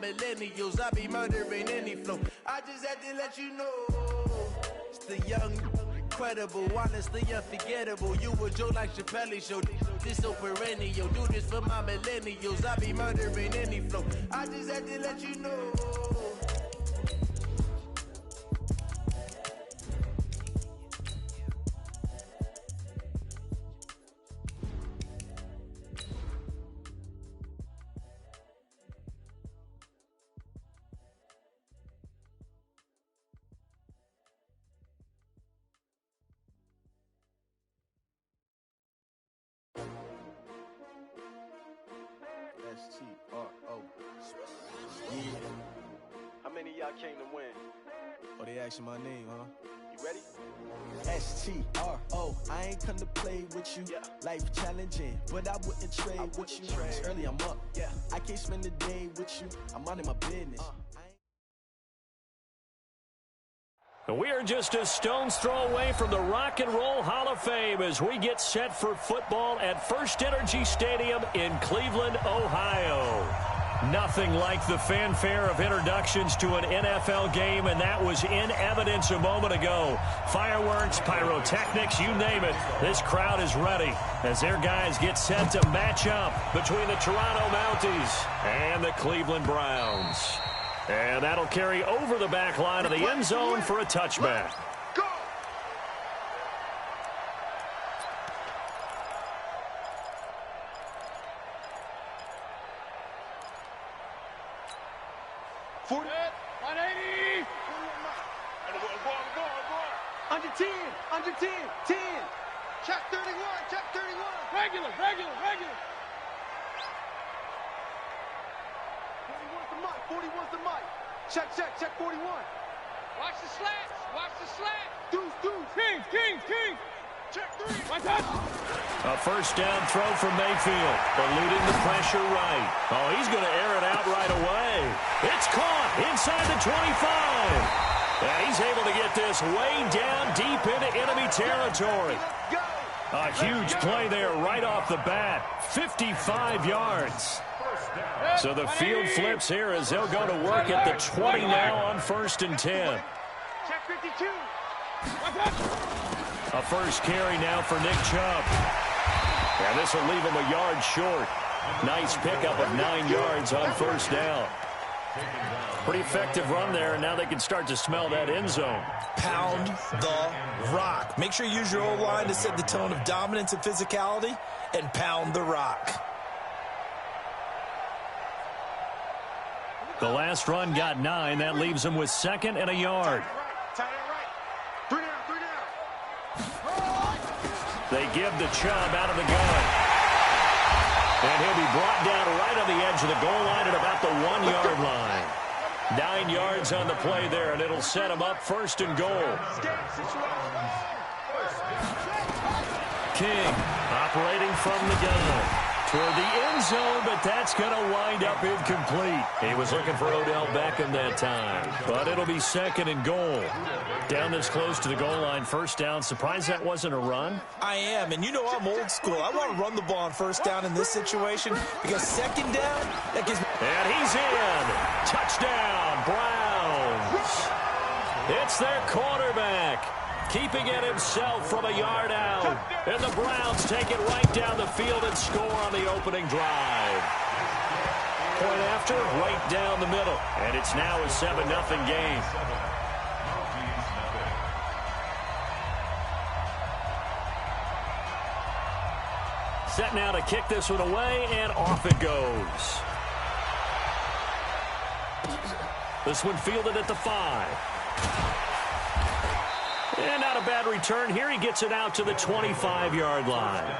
millennials. I be murdering any flow. I just had to let you know. It's the young, incredible, honestly unforgettable. You a joke like Chappelle Show. This so perennial. Do this for my millennials. I be murdering any flow. I just had to let you know. S-T-R-O. Yeah. How many of y'all came to win? Oh, they asking my name, huh? You ready? S-T-R-O. I ain't come to play with you. Yeah. Life challenging, but I wouldn't trade with you. It's early, I'm up. Yeah. I can't spend the day with you. I'm minding my business. We are just a stone's throw away from the Rock and Roll Hall of Fame as we get set for football at First Energy Stadium in Cleveland, Ohio. Nothing like the fanfare of introductions to an NFL game, and that was in evidence a moment ago. Fireworks, pyrotechnics, you name it. This crowd is ready as their guys get set to match up between the Toronto Mounties and the Cleveland Browns. And that'll carry over the back line of the end zone for a touchback. Go! For that, 180. Under 10, under 10, 10. Check 31, check 31. Regular. 41's the mic. Check 41. Watch the slats. Deuce. King. Check 3. One touch. A first down throw from Mayfield, eluding the pressure right. Oh, he's going to air it out right away. It's caught inside the 25. Yeah, he's able to get this way down deep into enemy territory. A huge play there right off the bat. 55 yards. So the field flips here as they'll go to work at the 20 now on 1st and 10. Check 52. A first carry now for Nick Chubb. And this will leave him a yard short. Nice pickup of 9 yards on first down. Pretty effective run there, and now they can start to smell that end zone. Pound the rock. Make sure you use your O-line to set the tone of dominance and physicality, and pound the rock. The last run got 9. That leaves him with 2nd and a yard. Tight end right. 3 down. They give the Chubb out of the gun. And he'll be brought down right on the edge of the goal line at about the 1-yard line. 9 yards on the play there, and it'll set him up 1st and goal. King operating from the gun toward the end zone, but that's going to wind up incomplete. He was looking for Odell Beckham that time, but it'll be 2nd and goal. Down this close to the goal line, first down. Surprised that wasn't a run? I am, and you know I'm old school. I want to run the ball on first down in this situation because 2nd down, that gives me... And he's in. Touchdown, Browns. It's their quarterback, keeping it himself from a yard out. And the Browns take it right down the field and score on the opening drive. Point after, right down the middle. And it's now a 7-0 game. Set now to kick this one away, and off it goes. This one fielded at the 5. And not a bad return here. He gets it out to the 25-yard line.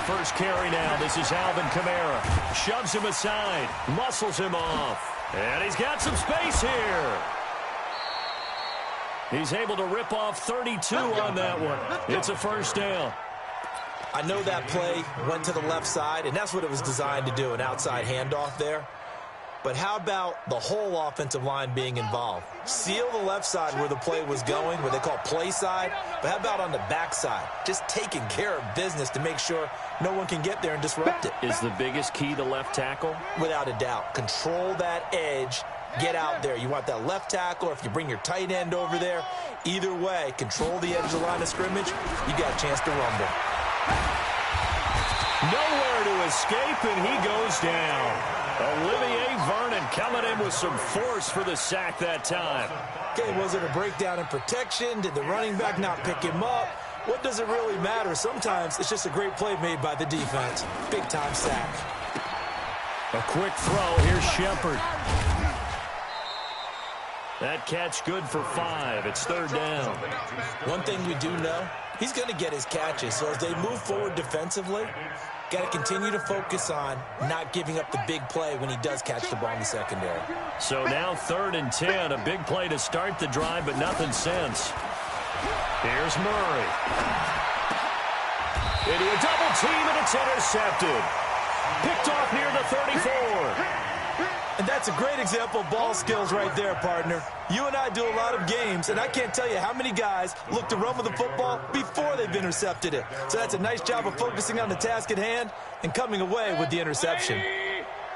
First carry now. This is Alvin Kamara. Shoves him aside. Muscles him off. And he's got some space here. He's able to rip off 32 on that one. It's a first down. I know that play went to the left side, and that's what it was designed to do, an outside handoff there. But how about the whole offensive line being involved? Seal the left side where the play was going, what they call play side, but how about on the back side? Just taking care of business to make sure no one can get there and disrupt it. Is the biggest key the left tackle? Without a doubt. Control that edge. Get out there. You want that left tackle, or if you bring your tight end over there, either way, control the edge of the line of scrimmage, you got a chance to rumble. Nowhere to escape, and he goes down. Olivier Vernon coming in with some force for the sack that time. Okay, was it a breakdown in protection? Did the running back not pick him up? What does it really matter? Sometimes it's just a great play made by the defense. Big-time sack. A quick throw. Here's Shepard. That catch good for 5. It's 3rd down. One thing we do know, he's going to get his catches. So as they move forward defensively, got to continue to focus on not giving up the big play when he does catch the ball in the secondary. So now 3rd and 10. A big play to start the drive, but nothing since. Here's Murray. Into a double team, and it's intercepted. Picked off near the 34. And that's a great example of ball skills right there, partner. You and I do a lot of games, and I can't tell you how many guys look to run with the football before they've intercepted it. So that's a nice job of focusing on the task at hand and coming away with the interception.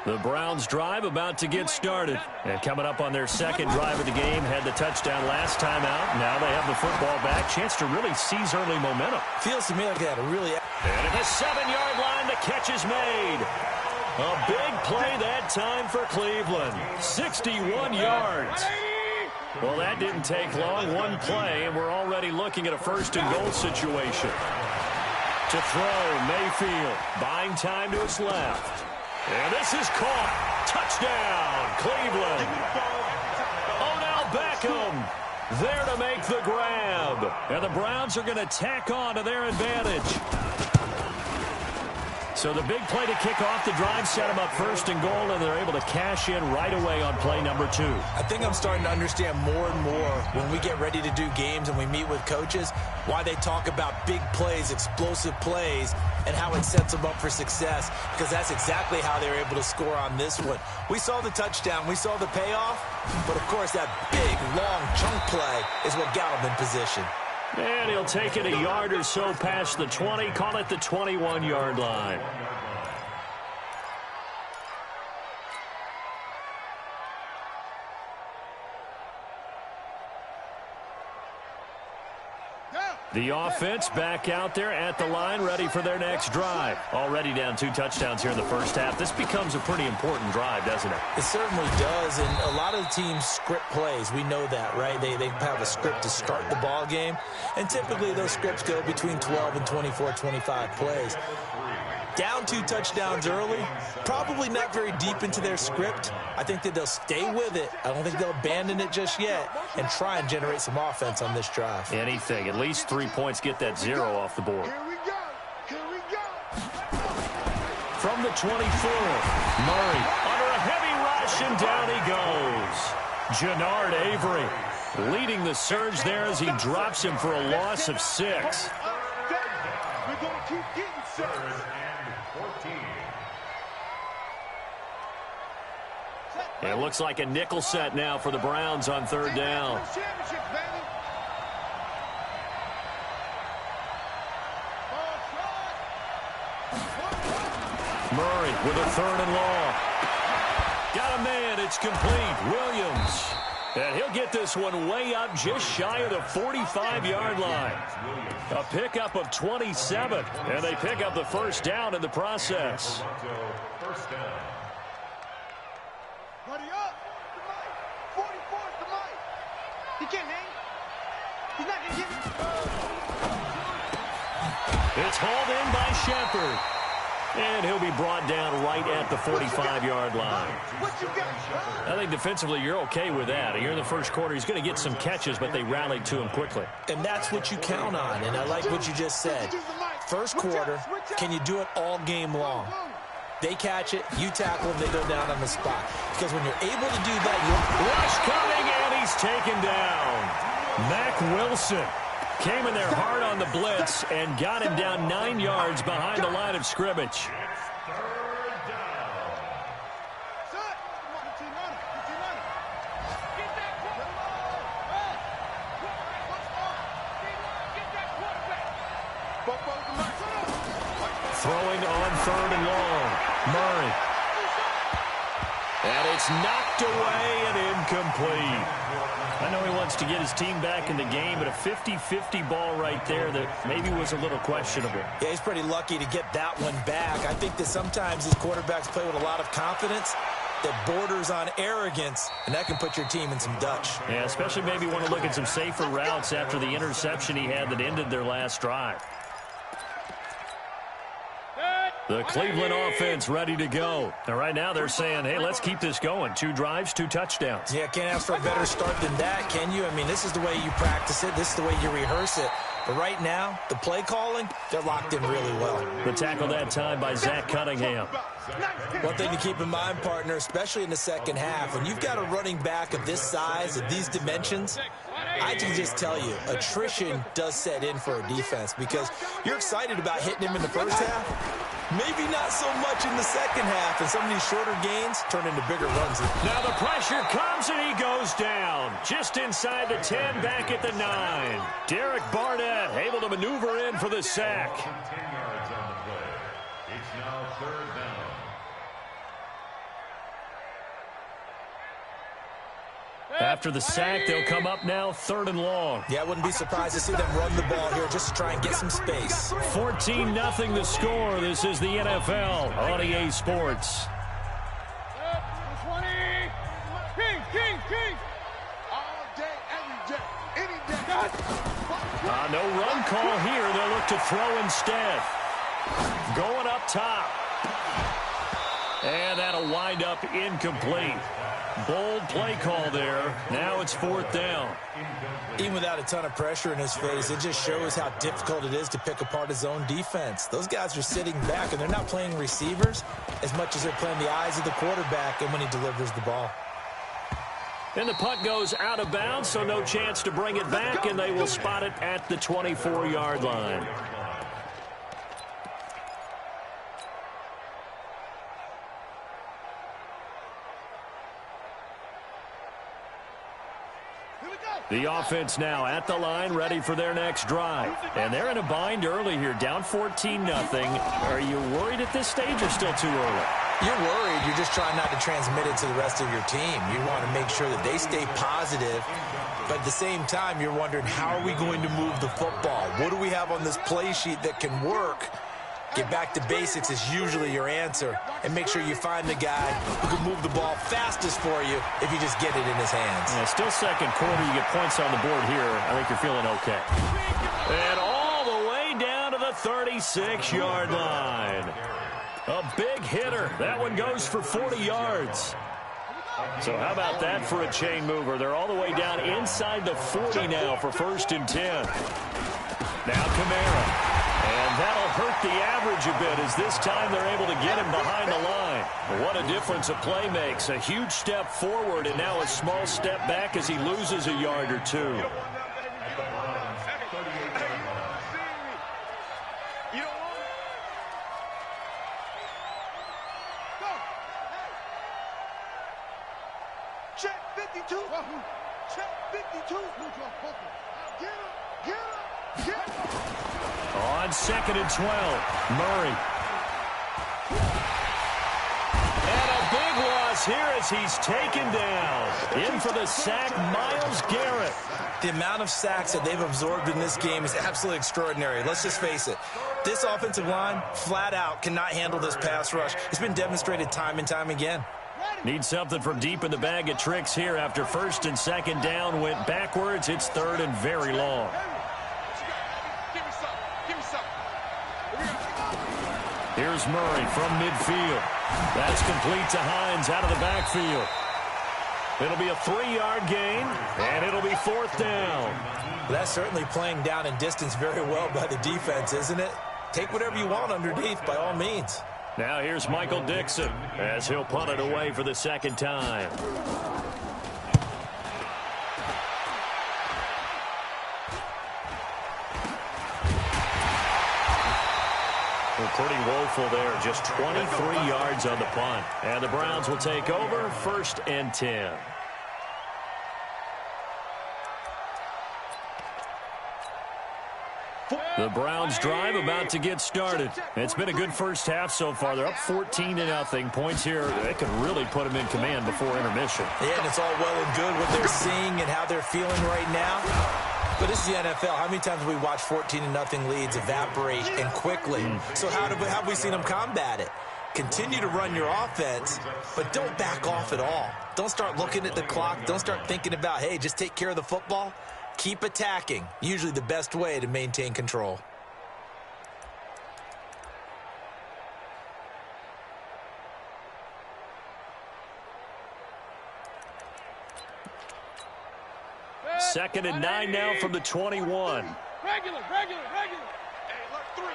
The Browns drive about to get started. And coming up on their second drive of the game, had the touchdown last time out. Now they have the football back. Chance to really seize early momentum. Feels to me like they had a really... And at the 7-yard line, the catch is made. A big play that time for Cleveland. 61 yards. Well, that didn't take long. One play, and we're already looking at a 1st and goal situation. To throw, Mayfield. Buying time to his left. And this is caught. Touchdown, Cleveland. Odell Beckham there to make the grab. And the Browns are going to tack on to their advantage. So the big play to kick off the drive set them up 1st and goal, and they're able to cash in right away on play number 2. I think I'm starting to understand more and more when we get ready to do games and we meet with coaches why they talk about big plays, explosive plays, and how it sets them up for success, because that's exactly how they were able to score on this one. We saw the touchdown. We saw the payoff, but, of course, that big, long chunk play is what got them in position. And he'll take it a yard or so past the 20, call it the 21-yard line. The offense back out there at the line, ready for their next drive. Already down 2 touchdowns here in the first half. This becomes a pretty important drive, doesn't it? It certainly does, and a lot of the teams script plays. We know that, right? They have a script to start the ball game, and typically those scripts go between 12 and 24, 25 plays. Down 2 touchdowns early, probably not very deep into their script. I think that they'll stay with it. I don't think they'll abandon it just yet and try and generate some offense on this drive. Anything. At least 3 points, get that 0 off the board. Here we go. Here we go. From the 24, Murray under a heavy rush, and down he goes. Jannard Avery leading the surge there as he drops him for a loss of 6. We're going to keep getting set. It looks like a nickel set now for the Browns on 3rd down. Murray with a 3rd and long. Got a man. It's complete. Williams. And he'll get this one way up just shy of the 45-yard line. A pickup of 27. And they pick up the 1st down in the process. Buddy up. The mic. 44 is the mic. He can't hang. He's not going to get it. It's hauled in by Shepard. And he'll be brought down right at the 45-yard line. What you got? I think defensively you're okay with that. Here in the first quarter, he's going to get some catches, but they rallied to him quickly. And that's what you count on, and I like what you just said. First quarter, can you do it all game long? They catch it, you tackle them, they go down on the spot. Because when you're able to do that, Rush coming, and he's taken down. Mack Wilson came in there hard on the blitz and got him down 9 yards behind the line of scrimmage. Throwing on 3rd and long. Murray. And it's knocked away and incomplete. I know he wants to get his team back in the game, but a 50-50 ball right there that maybe was a little questionable. Yeah, he's pretty lucky to get that one back. I think that sometimes these quarterbacks play with a lot of confidence that borders on arrogance, and that can put your team in some Dutch. Yeah, especially maybe want to look at some safer routes after the interception he had that ended their last drive. The Cleveland offense ready to go. And right now they're saying, hey, let's keep this going. 2 drives, 2 touchdowns. Yeah, can't ask for a better start than that, can you? I mean, this is the way you practice it. This is the way you rehearse it. But right now, the play calling, they're locked in really well. The tackle that time by Zach Cunningham. One thing to keep in mind, partner, especially in the second half, when you've got a running back of this size, of these dimensions, I can just tell you, attrition does set in for a defense because you're excited about hitting him in the first half. Maybe not so much in the second half, and some of these shorter gains turn into bigger runs. Now the pressure comes, and he goes down. Just inside the 10, back at the 9. Derek Barnett able to maneuver in for the sack. 10 yards on the play. It's now 3rd down. After the sack, they'll come up now 3rd and long. Yeah, I wouldn't be surprised to see them run the ball here just to try and get some space. 14-0 the score. This is the NFL on EA Sports. 20. King. All day, every day, any day. No run call here. They'll look to throw instead. Going up top. And that'll wind up incomplete. Bold play call there. Now it's 4th down. Even without a ton of pressure in his face, it just shows how difficult it is to pick apart his own defense. Those guys are sitting back, and they're not playing receivers as much as they're playing the eyes of the quarterback and when he delivers the ball. And the punt goes out of bounds, so no chance to bring it back, and they will spot it at the 24-yard line. The offense now at the line, ready for their next drive. And they're in a bind early here, down 14-0. Are you worried at this stage or still too early? You're worried. You're just trying not to transmit it to the rest of your team. You want to make sure that they stay positive. But at the same time, you're wondering, how are we going to move the football? What do we have on this play sheet that can work? Get back to basics is usually your answer. And make sure you find the guy who can move the ball fastest for you if you just get it in his hands. Yeah, still second quarter. You get points on the board here. I think you're feeling okay. And all the way down to the 36-yard line. A big hitter. That one goes for 40 yards. So how about that for a chain mover? They're all the way down inside the 40 now for 1st and 10. Now Kamara. And that'll hurt the average a bit as this time they're able to get him behind the line. What a difference a play makes. A huge step forward and now a small step back as he loses a yard or 2. Check 52. Check 52. Get him. On 2nd and 12, Murray. And a big loss here as he's taken down. In for the sack, Myles Garrett. The amount of sacks that they've absorbed in this game is absolutely extraordinary. Let's just face it. This offensive line, flat out, cannot handle this pass rush. It's been demonstrated time and time again. Need something from deep in the bag of tricks here after 1st and 2nd down went backwards. It's 3rd and very long. Here's Murray from midfield. That's complete to Hines out of the backfield. It'll be a 3-yard gain, and it'll be 4th down. That's certainly playing down in distance very well by the defense, isn't it? Take whatever you want underneath, by all means. Now here's Michael Dixon as he'll punt it away for the 2nd time. Well, pretty woeful there. Just 23 yards on the punt. And the Browns will take over 1st and 10. The Browns drive about to get started. It's been a good first half so far. They're up 14-0. Points here, they could really put them in command before intermission. Yeah, and it's all well and good what they're seeing and how they're feeling right now. But this is the NFL. How many times have we watched 14-0 leads evaporate and quickly? So how have we seen them combat it? Continue to run your offense, but don't back off at all. Don't start looking at the clock. Don't start thinking about, hey, just take care of the football. Keep attacking. Usually the best way to maintain control. Second and 9 now from the 21. Regular. Hey, look three.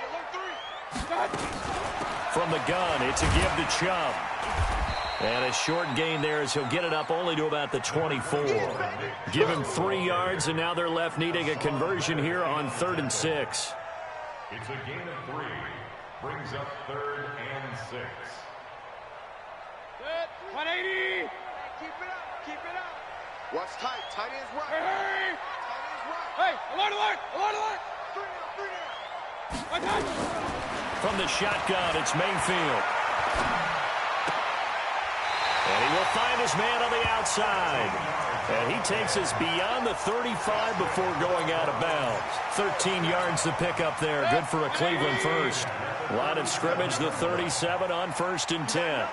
From the gun, it's a give to Chubb. And a short gain there as he'll get it up only to about the 24. Give him 3 yards, and now they're left needing a conversion here on 3rd and 6. It's a gain of 3. Brings up 3rd and 6. 180. Keep it up. Watch tight. Tight ends right. Hey. Tight ends right. Hey, alert. 3 down. From the shotgun, it's Mayfield. And he will find his man on the outside. And he takes us beyond the 35 before going out of bounds. 13 yards to pick up there. Good for a Cleveland first. Line of scrimmage, the 37 on 1st and 10.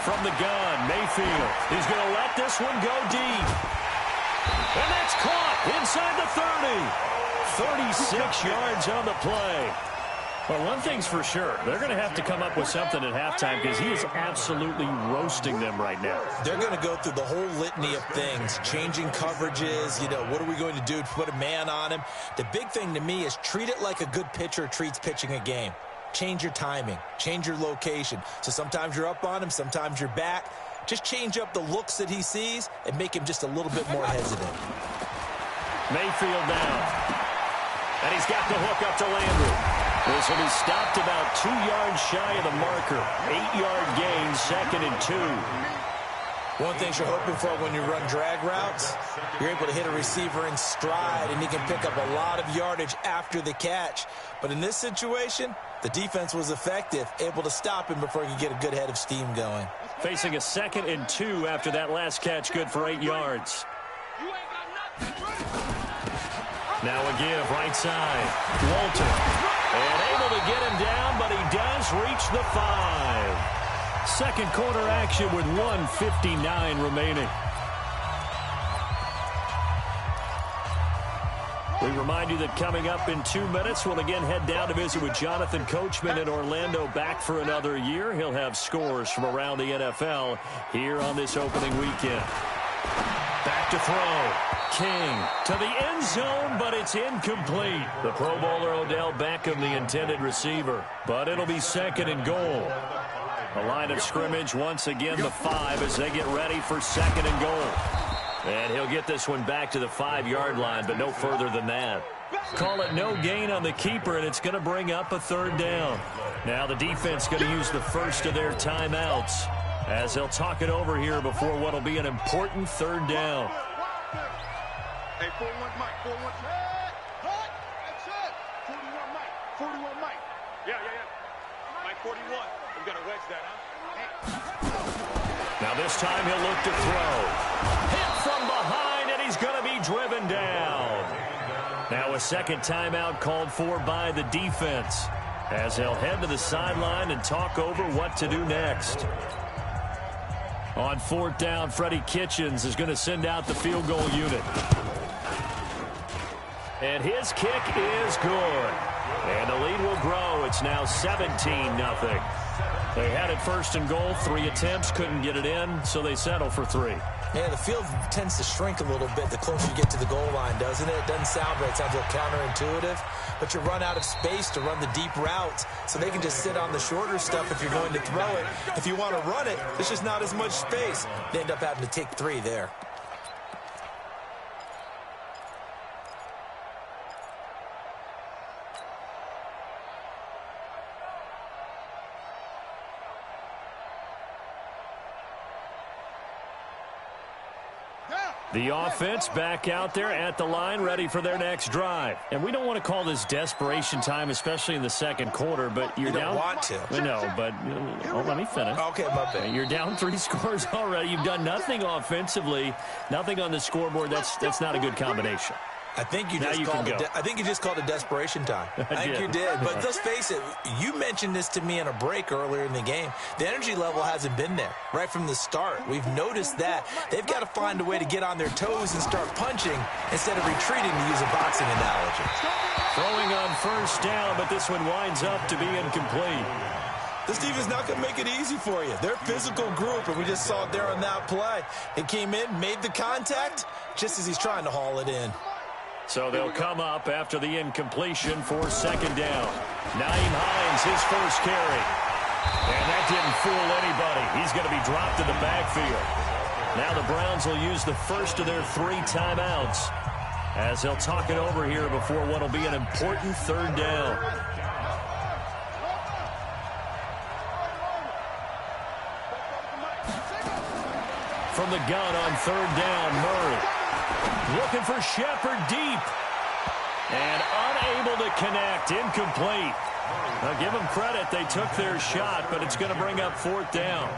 From the gun, Mayfield is going to let this one go deep. And that's caught inside the 30. 36 yards on the play. Well, one thing's for sure. They're going to have to come up with something at halftime because he is absolutely roasting them right now. They're going to go through the whole litany of things, changing coverages, what are we going to do to put a man on him? The big thing to me is treat it like a good pitcher treats pitching a game. Change your timing, change your location. So sometimes you're up on him, sometimes you're back. Just change up the looks that he sees and make him just a little bit more hesitant. Mayfield now. And he's got the hook up to Landry. This will be stopped about 2 yards shy of the marker. 8-yard gain, 2nd and 2. One thing you're hoping for when you run drag routes, you're able to hit a receiver in stride, and he can pick up a lot of yardage after the catch. But in this situation, the defense was effective, able to stop him before he could get a good head of steam going. Facing a 2nd and 2 after that last catch, good for 8 yards. Now a give, right side. Walter. And able to get him down, but he does reach the 5. Second quarter action with 1:59 remaining. We remind you that coming up in 2 minutes, we'll again head down to visit with Jonathan Coachman in Orlando, back for another year. He'll have scores from around the NFL here on this opening weekend. Back to throw. King to the end zone, but it's incomplete. The Pro Bowler Odell Beckham, the intended receiver. But it'll be 2nd and goal. The line of scrimmage, once again, the 5 as they get ready for 2nd and goal. And he'll get this one back to the 5-yard line, but no further than that. Call it no gain on the keeper, and it's going to bring up a 3rd down. Now the defense going to use the first of their timeouts as they'll talk it over here before what will be an important 3rd down. Hey, 4-1 Mike, 4-1. That's it. 41 Mike, 41 Mike. Yeah. Mike 41. We got to wedge that, huh? Now this time he'll look to throw. Hit from behind, and he's going to be driven down. Now a 2nd timeout called for by the defense as they'll head to the sideline and talk over what to do next. On 4th down, Freddie Kitchens is going to send out the field goal unit. And his kick is good. And the lead will grow. It's now 17-0. They had it 1st and goal, 3 attempts, couldn't get it in, so they settle for 3. Yeah, the field tends to shrink a little bit the closer you get to the goal line, doesn't it? It doesn't sound right. It sounds a little counterintuitive. But you run out of space to run the deep routes, so they can just sit on the shorter stuff if you're going to throw it. If you want to run it, there's just not as much space. They end up having to take 3 there. The offense back out there at the line, ready for their next drive. And we don't want to call this desperation time, especially in the second quarter, but you're down. You don't want to. No, but let me finish. Okay, my bad. You're down 3 scores already. You've done nothing offensively, nothing on the scoreboard. That's not a good combination. I think you just called it desperation time. I think you did. But let's face it, you mentioned this to me in a break earlier in the game. The energy level hasn't been there right from the start. We've noticed that. They've got to find a way to get on their toes and start punching instead of retreating, to use a boxing analogy. Throwing on first down, but this one winds up to be incomplete. This defense is not going to make it easy for you. They're a physical group, and we just saw it there on that play. It came in, made the contact, just as he's trying to haul it in. So they'll come up after the incompletion for second down. Nyheim Hines, his first carry. And that didn't fool anybody. He's going to be dropped in the backfield. Now the Browns will use the first of their 3 timeouts as they'll talk it over here before what will be an important third down. From the gun on third down, Murray. Looking for Shepard deep. And unable to connect. Incomplete. Now give them credit. They took their shot, but it's going to bring up fourth down.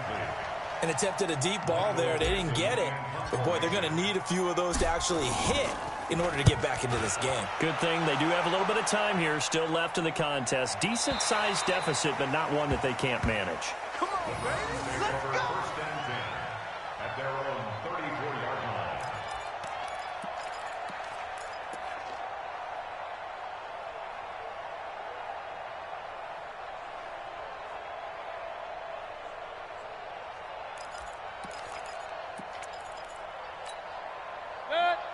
And attempted a deep ball there. They didn't get it. But, boy, they're going to need a few of those to actually hit in order to get back into this game. Good thing they do have a little bit of time here still left in the contest. Decent-sized deficit, but not one that they can't manage. Come on, baby. Let's go. First and 10 at their own 34-yard line.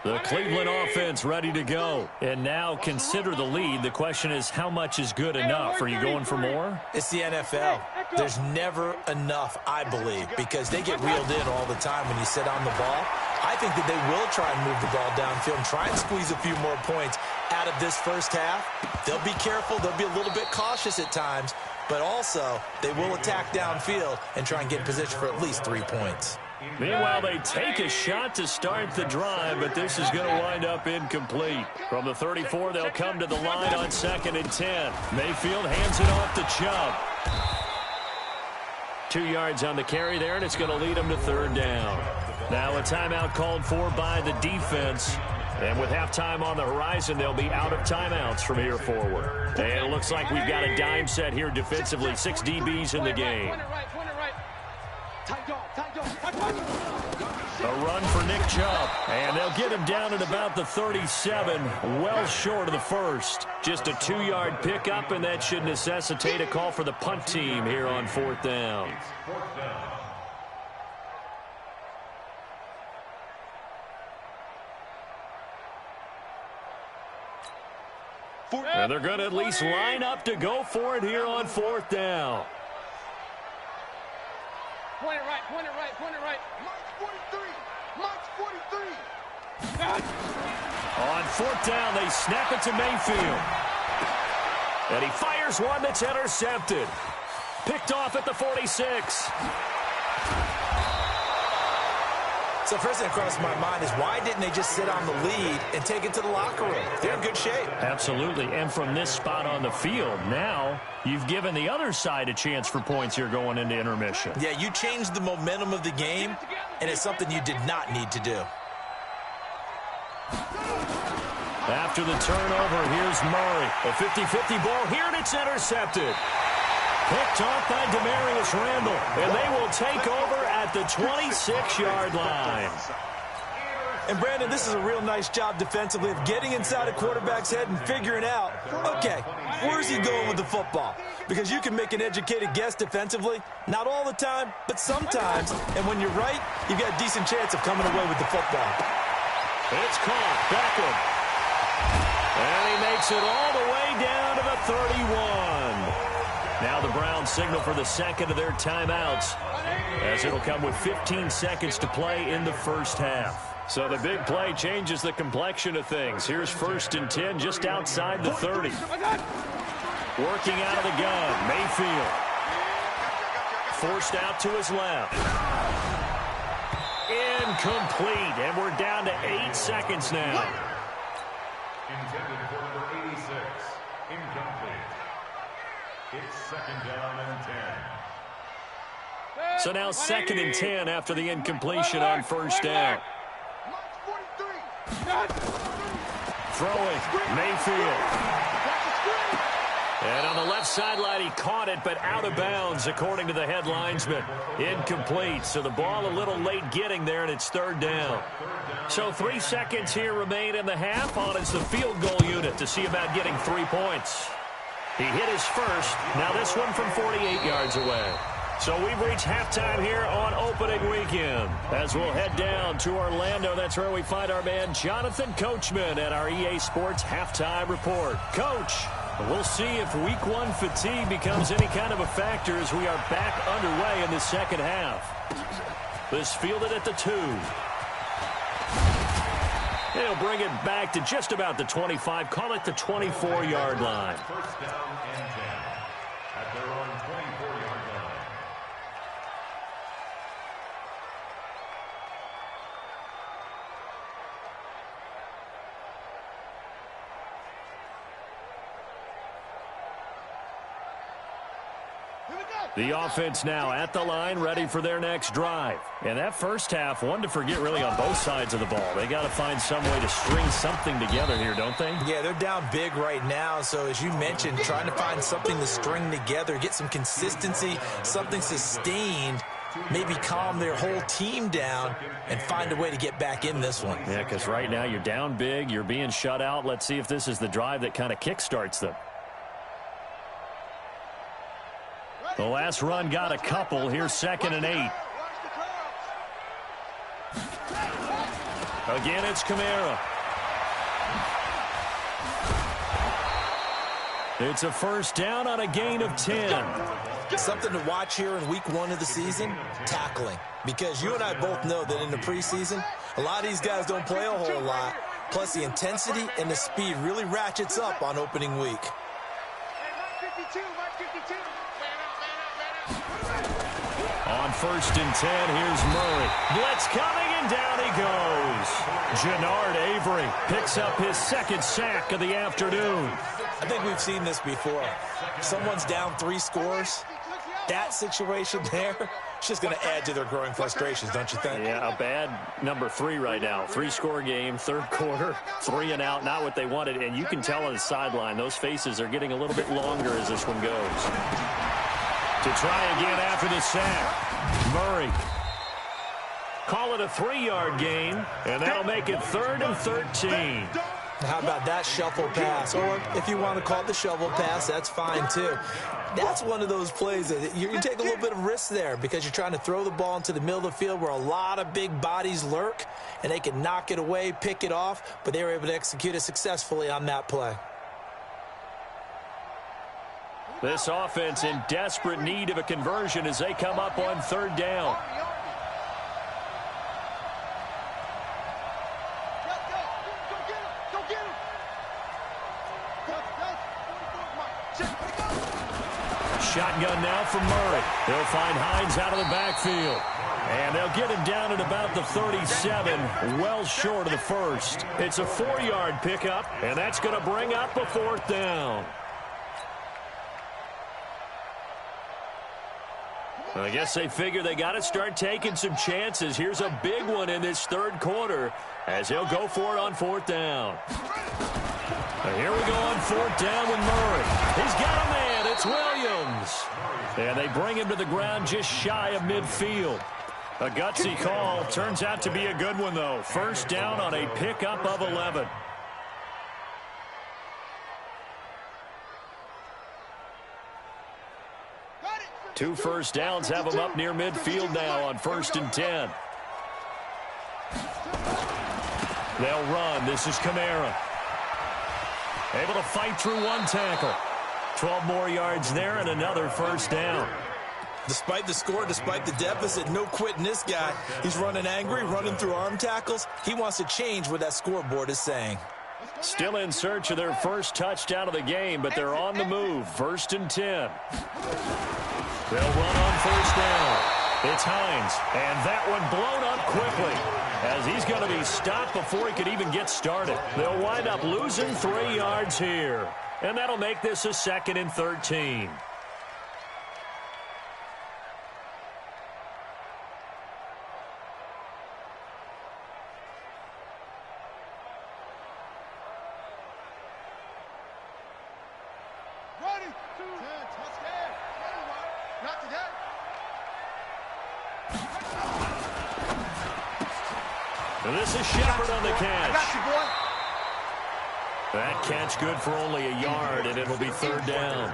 The Cleveland offense ready to go. And now consider the lead. The question is, how much is good enough? Are you going for more? It's the NFL. There's never enough, I believe, because they get reeled in all the time when you sit on the ball. I think that they will try and move the ball downfield and try and squeeze a few more points out of this first half. They'll be careful. They'll be a little bit cautious at times, but also they will attack downfield and try and get in position for at least 3 points. Meanwhile, they take a shot to start the drive, but this is going to wind up incomplete. From the 34, they'll come to the line on 2nd and 10. Mayfield hands it off to Chubb. 2 yards on the carry there, and it's going to lead them to third down. Now a timeout called for by the defense. And with halftime on the horizon, they'll be out of timeouts from here forward. And it looks like we've got a dime set here defensively. 6 DBs in the game. A run for Nick Chubb. And they'll get him down at about the 37, well short of the first. Just a 2-yard pickup, and that should necessitate a call for the punt team here on fourth down. And they're going to at least line up to go for it here on fourth down. Point it right, point it right, point it right. March 43, March 43. On fourth down, they snap it to Mayfield. And he fires one that's intercepted. Picked off at the 46. So first thing that crossed my mind is, why didn't they just sit on the lead and take it to the locker room? They're in good shape. Absolutely. And from this spot on the field, now you've given the other side a chance for points here going into intermission. Yeah, you changed the momentum of the game, and it's something you did not need to do. After the turnover, here's Murray. A 50-50 ball here, and it's intercepted. Picked off by Demarius Randall, and they will take over at the 26-yard line. And, Brandon, this is a real nice job defensively of getting inside a quarterback's head and figuring out, okay, where's he going with the football? Because you can make an educated guess defensively, not all the time, but sometimes. And when you're right, you've got a decent chance of coming away with the football. It's caught. Beckham. And he makes it all the way down to the 31. Now the Browns signal for the second of their timeouts, as it'll come with 15 seconds to play in the first half. So the big play changes the complexion of things. Here's 1st and 10 just outside the 30. Working out of the gun, Mayfield. Forced out to his left. incomplete, and we're down to 8 seconds now. Intended for number 86. Incomplete. It's second down and 10. So now 2nd and 10 after the incompletion on first down. Throwing, Mayfield. And on the left sideline, he caught it, but out of bounds, according to the head linesman. Incomplete, so the ball a little late getting there, and it's 3rd down. So 3 seconds here remain in the half. On is the field goal unit to see about getting 3 points. He hit his first. Now this one from 48 yards away. So we've reached halftime here on opening weekend. As we'll head down to Orlando, that's where we find our man Jonathan Coachman at our EA Sports Halftime Report. Coach, we'll see if Week 1 fatigue becomes any kind of a factor as we are back underway in the second half. This fielded at the 2. They'll bring it back to just about the 25, call it the 24-yard line. First down and 10 at their own 24-yard line. The offense now at the line, ready for their next drive. And that first half, one to forget really on both sides of the ball. They got to find some way to string something together here, don't they? Yeah, they're down big right now. So as you mentioned, trying to find something to string together, get some consistency, something sustained, maybe calm their whole team down and find a way to get back in this one. Yeah, because right now you're down big, you're being shut out. Let's see if this is the drive that kind of kickstarts them. The last run got a couple. Here's 2nd and 8. Again, it's Kamara. It's a first down on a gain of 10. Something to watch here in Week 1 of the season, tackling. Because you and I both know that in the preseason, a lot of these guys don't play a whole lot. Plus, the intensity and the speed really ratchets up on opening week. On 1st and 10, here's Murray. Blitz coming, and down he goes. Jannard Avery picks up his 2nd sack of the afternoon. I think we've seen this before. Someone's down 3 scores. That situation there, it's just going to add to their growing frustrations, don't you think? Yeah, a bad number 3 right now. 3-score game, 3rd quarter, 3 and out, not what they wanted. And you can tell on the sideline, those faces are getting a little bit longer as this one goes. To try again after the sack. Murray. Call it a 3-yard gain, and that'll make it 3rd and 13. How about that shuffle pass? Or if you want to call it the shovel pass, that's fine too. That's one of those plays that you take a little bit of risk there because you're trying to throw the ball into the middle of the field where a lot of big bodies lurk, and they can knock it away, pick it off, but they were able to execute it successfully on that play. This offense in desperate need of a conversion as they come up on 3rd down. Shotgun now from Murray. They'll find Hines out of the backfield. And they'll get him down at about the 37, well short of the first. It's a 4-yard pickup, and that's going to bring up a 4th down. I guess they figure they got to start taking some chances. Here's a big one in this 3rd quarter as he'll go for it on 4th down. And here we go on 4th down with Murray. He's got a man. It's Williams. And they bring him to the ground just shy of midfield. A gutsy call. Turns out to be a good one, though. 1st down on a pickup of 11. Two first downs have them up near midfield now on 1st and 10. They'll run. This is Kamara. Able to fight through one tackle. 12 more yards there and another 1st down. Despite the score, despite the deficit, no quitting this guy. He's running angry, running through arm tackles. He wants to change what that scoreboard is saying. Still in search of their first touchdown of the game, but they're on the move. 1st and 10. They'll run on 1st down. It's Hines, and that one blown up quickly, as he's going to be stopped before he could even get started. They'll wind up losing 3 yards here, and that'll make this a 2nd and 13. And this is Shepard on the catch. I got you, boy. That catch good for only a yard, and it'll be 3rd down.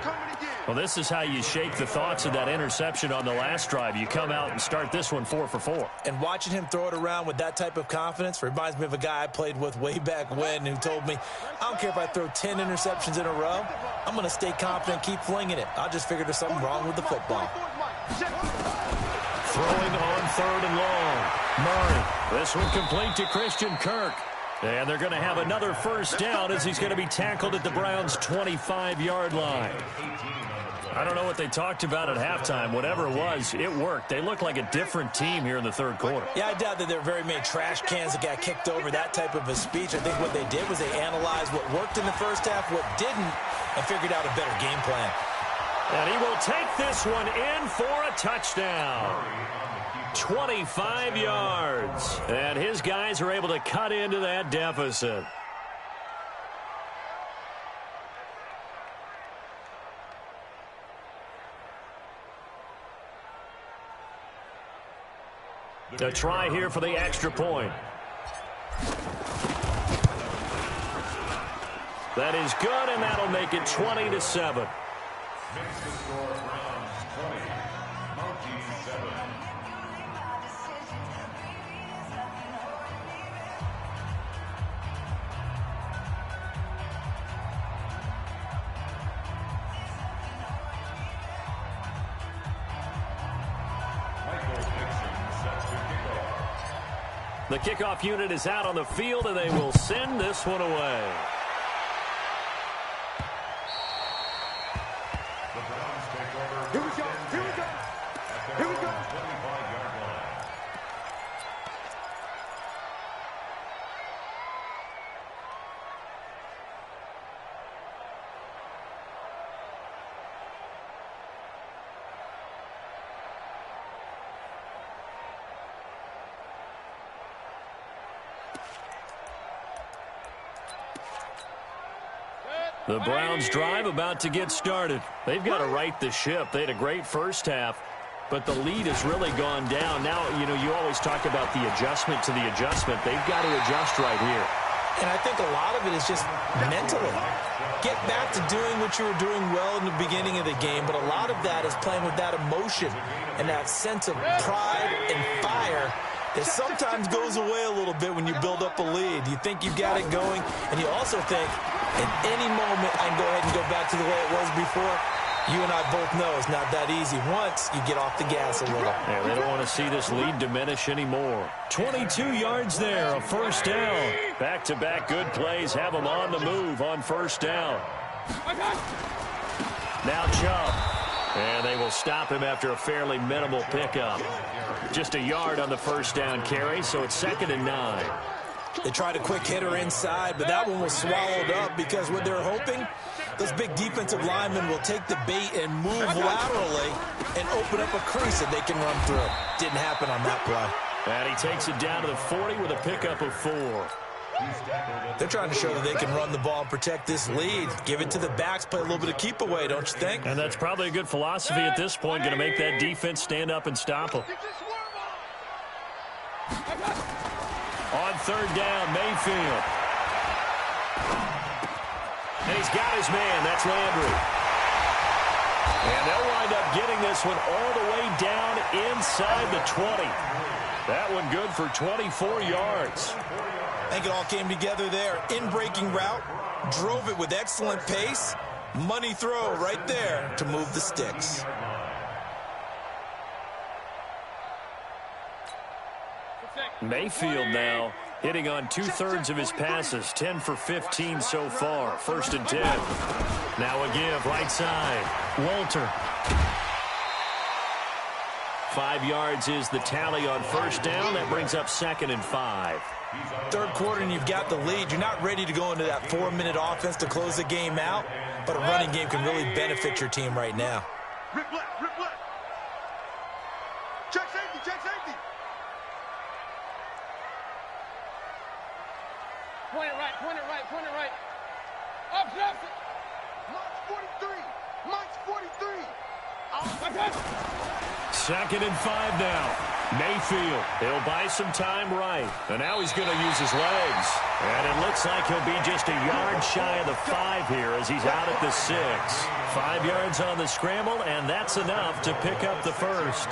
Well, this is how you shake the thoughts of that interception on the last drive. You come out and start this one 4 for 4. And watching him throw it around with that type of confidence reminds me of a guy I played with way back when who told me, I don't care if I throw 10 interceptions in a row, I'm going to stay confident, keep flinging it. I just figured there's something wrong with the football. Throwing on 3rd and long. Murray. This one complete to Christian Kirk. And they're going to have another 1st down as he's going to be tackled at the Browns' 25-yard line. I don't know what they talked about at halftime. Whatever it was, it worked. They look like a different team here in the 3rd quarter. Yeah, I doubt that there are very many trash cans that got kicked over, that type of a speech. I think what they did was they analyzed what worked in the first half, what didn't, and figured out a better game plan. And he will take this one in for a touchdown. 25 yards. And his guys are able to cut into that deficit. A try here for the extra point. That is good, and that'll make it 20-7. Makes the score Browns 20, Mounties 7. Michael Dixon sets the kickoff. The kickoff unit is out on the field, and they will send this one away. Here we go. Here we go. Here we go. 25-yard line. The Browns drive about to get started. They've got to right the ship. They had a great first half, but the lead has really gone down. Now, you always talk about the adjustment to the adjustment. They've got to adjust right here. And I think a lot of it is just mentally. Get back to doing what you were doing well in the beginning of the game, but a lot of that is playing with that emotion and that sense of pride and fire that sometimes goes away a little bit when you build up a lead. You think you've got it going, and you also think, at any moment, I can go ahead and go back to the way it was before. You and I both know it's not that easy once you get off the gas a little. Yeah, they don't want to see this lead diminish anymore. 22 yards there, a 1st down. Back-to-back good plays have them on the move on 1st down. Now Chubb. And they will stop him after a fairly minimal pickup. Just a yard on the 1st down carry, so it's 2nd and 9. They tried a quick hitter inside, but that one was swallowed up because what they're hoping, those big defensive linemen will take the bait and move laterally and open up a crease that they can run through. Didn't happen on that play. And he takes it down to the 40 with a pickup of 4. They're trying to show that they can run the ball and protect this lead. Give it to the backs, play a little bit of keep away, don't you think? And that's probably a good philosophy at this point, going to make that defense stand up and stop them. On 3rd down, Mayfield. And he's got his man. That's Landry. And they'll wind up getting this one all the way down inside the 20. That one good for 24 yards. I think it all came together there. In-breaking route, drove it with excellent pace. Money throw right there to move the sticks. Mayfield now hitting on 2/3 of his passes, 10 for 15 so far. 1st and 10. Now a give right side. Walter. 5 yards is the tally on first down. That brings up 2nd and 5. Third quarter and you've got the lead. You're not ready to go into that 4-minute offense to close the game out, but a running game can really benefit your team right now. Rip left, rip left. Check safety, check safety. Point it right, point it right, point it right. Option, option. Mike's 43. Mike's 43. Second and 5 now. Mayfield, he'll buy some time right. And now he's going to use his legs. And it looks like he'll be just a yard shy of the 5 here as he's out at the 6. 5 yards on the scramble, and that's enough to pick up the first.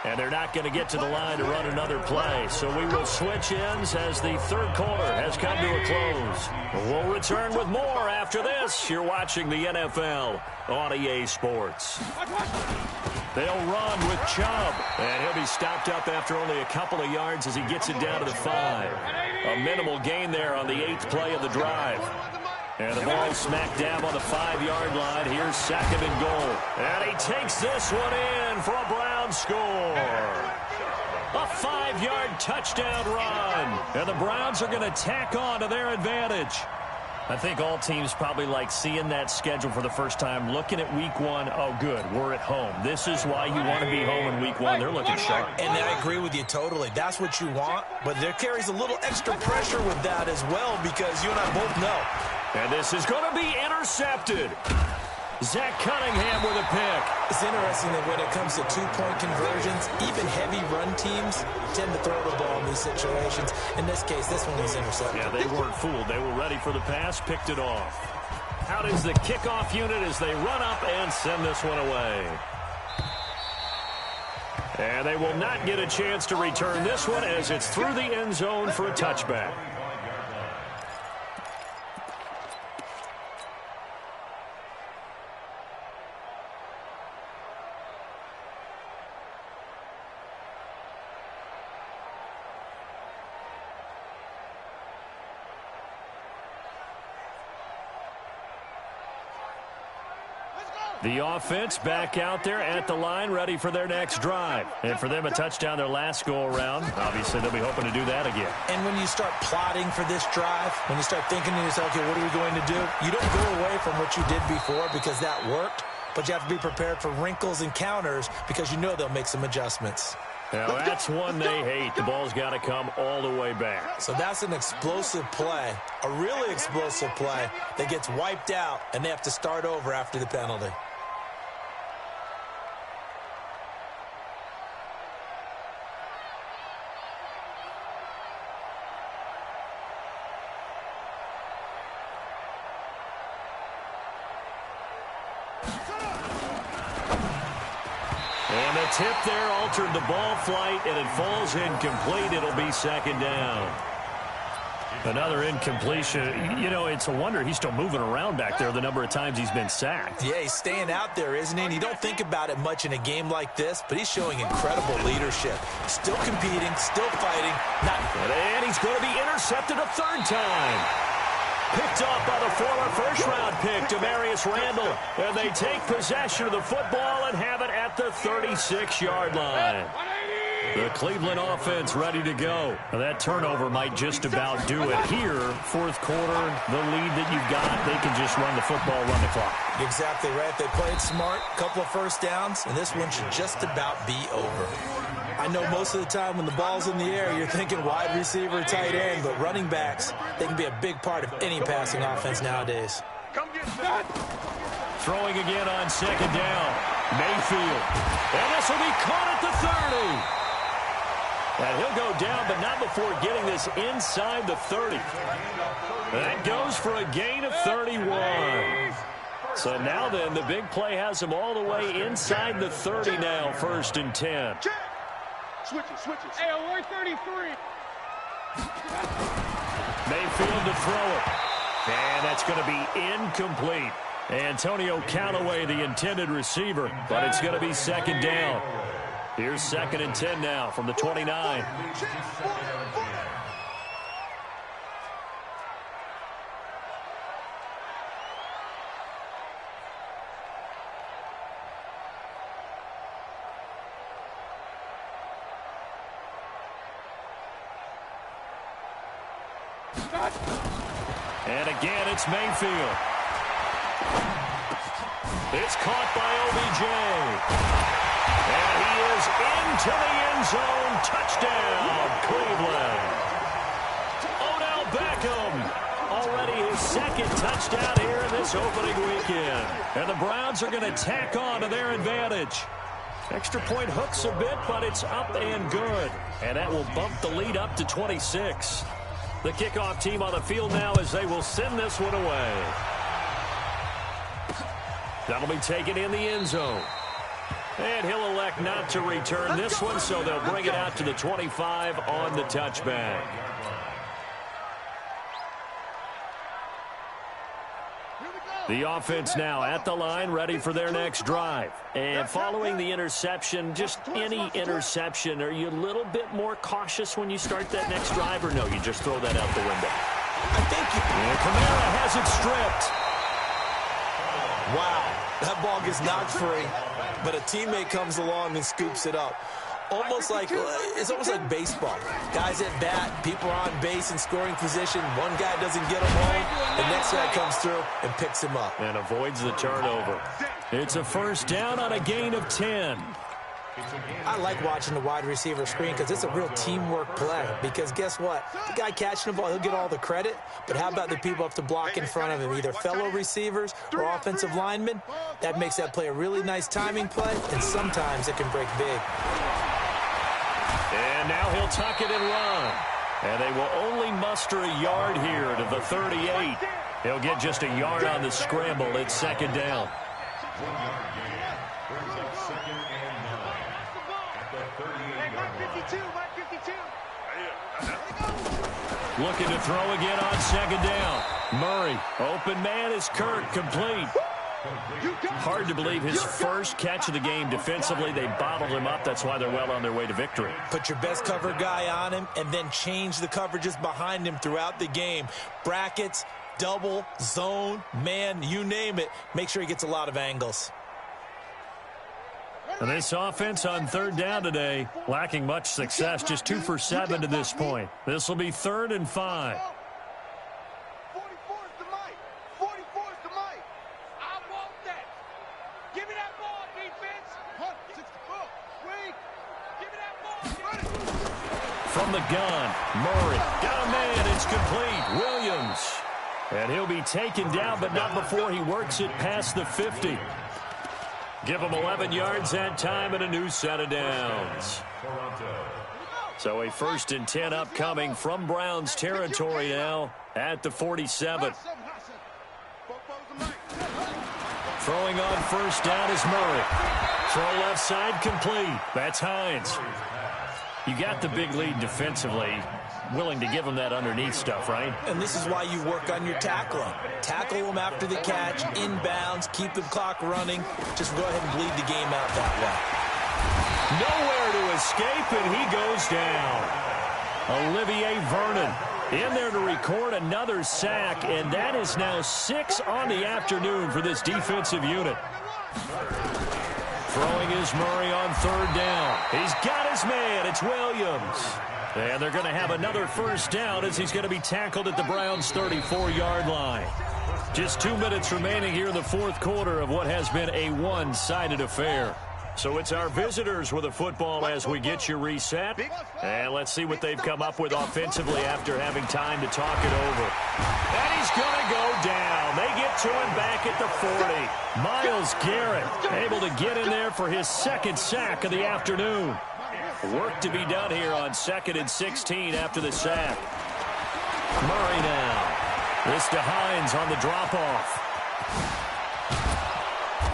And they're not going to get to the line to run another play. So we will switch ends as the third quarter has come to a close. We'll return with more after this. You're watching the NFL on EA Sports. They'll run with Chubb. And he'll be stopped up after only a couple of yards as he gets it down to the 5. A minimal gain there on the 8th play of the drive. And the ball smack dab on the 5-yard line. Here's 2nd and goal. And he takes this one in for a Brown score. A 5-yard touchdown run. And the Browns are going to tack on to their advantage. I think all teams probably like seeing that schedule for the first time, looking at week 1. Oh, good, we're at home. This is why you want to be home in week 1. They're looking sharp. And I agree with you totally. That's what you want. But there carries a little extra pressure with that as well because you and I both know. And this is going to be intercepted. Zach Cunningham with a pick. It's interesting that when it comes to two-point conversions, even heavy run teams tend to throw the ball in these situations. In this case, this one was intercepted. Yeah, they weren't fooled. They were ready for the pass, picked it off. Out is the kickoff unit as they run up and send this one away. And they will not get a chance to return this one as it's through the end zone for a touchback. The offense back out there at the line, ready for their next drive. And for them, a touchdown their last go-around. Obviously, they'll be hoping to do that again. And when you start plotting for this drive, when you start thinking to yourself, okay, what are we going to do? You don't go away from what you did before because that worked, but you have to be prepared for wrinkles and counters because you know they'll make some adjustments. Now, that's one they hate. The ball's got to come all the way back. So that's an explosive play, a really explosive play that gets wiped out, and they have to start over after the penalty. And the tip there altered the ball flight, and it falls incomplete. It'll be second down. Another incompletion. You know, it's a wonder he's still moving around back there the number of times he's been sacked. Yeah, he's staying out there, isn't he? And you don't think about it much in a game like this, but he's showing incredible leadership. Still competing, still fighting. And he's going to be intercepted a third time. Picked off by the former first-round pick, Demarius Randall. And they take possession of the football and have it at the 36-yard line. The Cleveland offense ready to go. Now, that turnover might just about do it here. Fourth quarter, the lead that you've got, they can just run the football, run the clock. Exactly right. They played smart, couple of first downs, and this one should just about be over. I know most of the time when the ball's in the air, you're thinking wide receiver, tight end, but running backs, they can be a big part of any passing offense nowadays. Throwing again on second down. Mayfield. And this will be caught at the 30. And he'll go down, but not before getting this inside the 30. That goes for a gain of 31. So now then, the big play has him all the way inside the 30 now, 1st and 10. Switches. Hey, we're 33. Mayfield to throw it. And that's going to be incomplete. Antonio Callaway, the intended receiver, but it's going to be second down. Here's 2nd and 10 now from the 29. And again, it's Mayfield. It's caught by OBJ. And he is into the end zone. Touchdown, Cleveland. Odell Beckham. Already his second touchdown here in this opening weekend. And the Browns are going to tack on to their advantage. Extra point hooks a bit, but it's up and good. And that will bump the lead up to 26. The kickoff team on the field now as they will send this one away. That'll be taken in the end zone. And he'll elect not to return this one, so they'll bring it out to the 25 on the touchback. The offense now at the line, ready for their next drive. And following the interception, just any interception, are you a little bit more cautious when you start that next drive, or no, you just throw that out the window? I think you... And Kamara has it stripped. Wow, that ball gets knocked free, but a teammate comes along and scoops it up. It's almost like baseball. Guys at bat, people are on base in scoring position. One guy doesn't get him home. The next guy comes through and picks him up. And avoids the turnover. It's a first down on a gain of 10. I like watching the wide receiver screen because it's a real teamwork play. Because guess what? The guy catching the ball, he'll get all the credit. But how about the people up to block in front of him, either fellow receivers or offensive linemen? That makes that play a really nice timing play, and sometimes it can break big. And now he'll tuck it and run. And they will only muster a yard here to the 38. He'll get just a yard on the scramble. It's second down. Looking to throw again on second down. Murray, open man is Kirk, complete. Hard to believe his first catch of the game defensively. They bottled him up. That's why they're well on their way to victory. Put your best cover guy on him and then change the coverages behind him throughout the game. Brackets, double, zone, man, you name it. Make sure he gets a lot of angles. And this offense on third down today, lacking much success, just 2 for 7 to this point. This will be 3rd and 5. 44 is the mic. 44 is the mic. I want that. Give me that ball, defense. 64. Wait. Give me that ball. From the gun, Murray got a man. It's complete. Williams. And he'll be taken down, but not before he works it past the 50. Give him 11 yards that time and a new set of downs. So a 1st and 10 upcoming from Browns territory now at the 47. Throwing on first down is Murray. Throw left side complete. That's Hines. You got the big lead defensively. Willing to give him that underneath stuff, right? And this is why you work on your tackling. Tackle him after the catch, inbounds, keep the clock running. Just go ahead and bleed the game out that way. Nowhere to escape, and he goes down. Olivier Vernon in there to record another sack, and that is now 6 on the afternoon for this defensive unit. Throwing is Murray on third down. He's got his man. It's Williams. And they're going to have another first down as he's going to be tackled at the Browns' 34-yard line. Just 2 minutes remaining here in the fourth quarter of what has been a one-sided affair. So it's our visitors with a football as we get you reset. And let's see what they've come up with offensively after having time to talk it over. And he's going to go down. They get to him back at the 40. Myles Garrett able to get in there for his second sack of the afternoon. Work to be done here on 2nd and 16 after the sack. Murray now. This to Hines on the drop-off.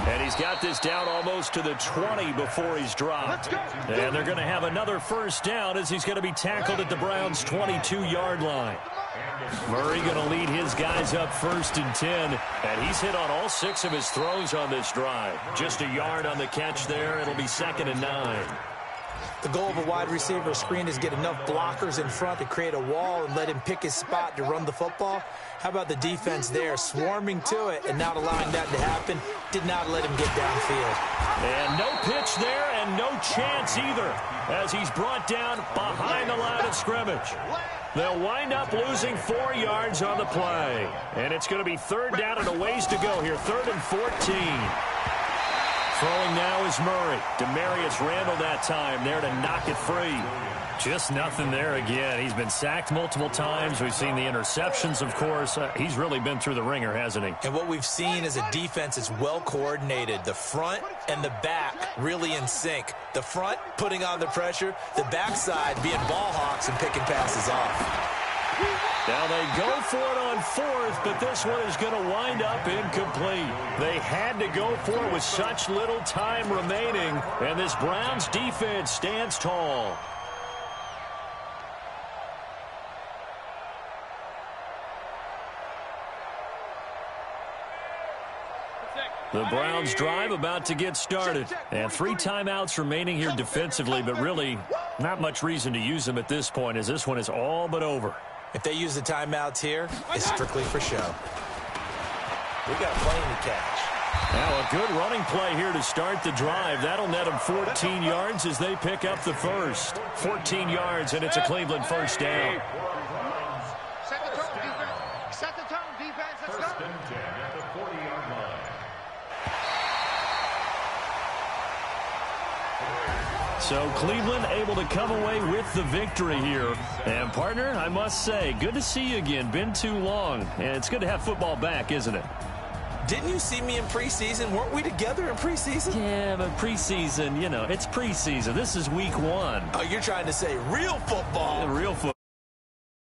And he's got this down almost to the 20 before he's dropped. And they're going to have another first down as he's going to be tackled at the Browns' 22-yard line. Murray going to lead his guys up 1st and 10. And he's hit on all 6 of his throws on this drive. Just a yard on the catch there. It'll be 2nd and 9. The goal of a wide receiver screen is get enough blockers in front to create a wall and let him pick his spot to run the football. How about the defense there, swarming to it and not allowing that to happen? Did not let him get downfield. And no pitch there and no chance either as he's brought down behind the line of scrimmage. They'll wind up losing 4 yards on the play. And it's going to be 3rd down and a ways to go here. 3rd and 14. Throwing now is Murray. Demarius Randall that time there to knock it free. Just nothing there again. He's been sacked multiple times. We've seen the interceptions, of course. He's really been through the ringer, hasn't he? And what we've seen is a defense that's well coordinated. The front and the back really in sync. The front putting on the pressure. The backside being ball hawks and picking passes off. Now they go for it on 4th, but this one is going to wind up incomplete. They had to go for it with such little time remaining, and this Browns defense stands tall. The Browns drive about to get started. And 3 timeouts remaining here defensively, but really not much reason to use them at this point, as this one is all but over. If they use the timeouts here, it's strictly for show. We got a plane to catch. Now a good running play here to start the drive. That'll net them 14 yards as they pick up the first. 14 yards, and it's a Cleveland 1st down. Set the tone, defense. Set the tone, defense. Let's go. 1st and 10 at the 40-yard line. So Cleveland able to come away with the victory here. And, partner, I must say, good to see you again. Been too long. And it's good to have football back, isn't it? Didn't you see me in preseason? Weren't we together in preseason? Yeah, but preseason, you know, it's preseason. This is week 1. Oh, you're trying to say real football. Real football.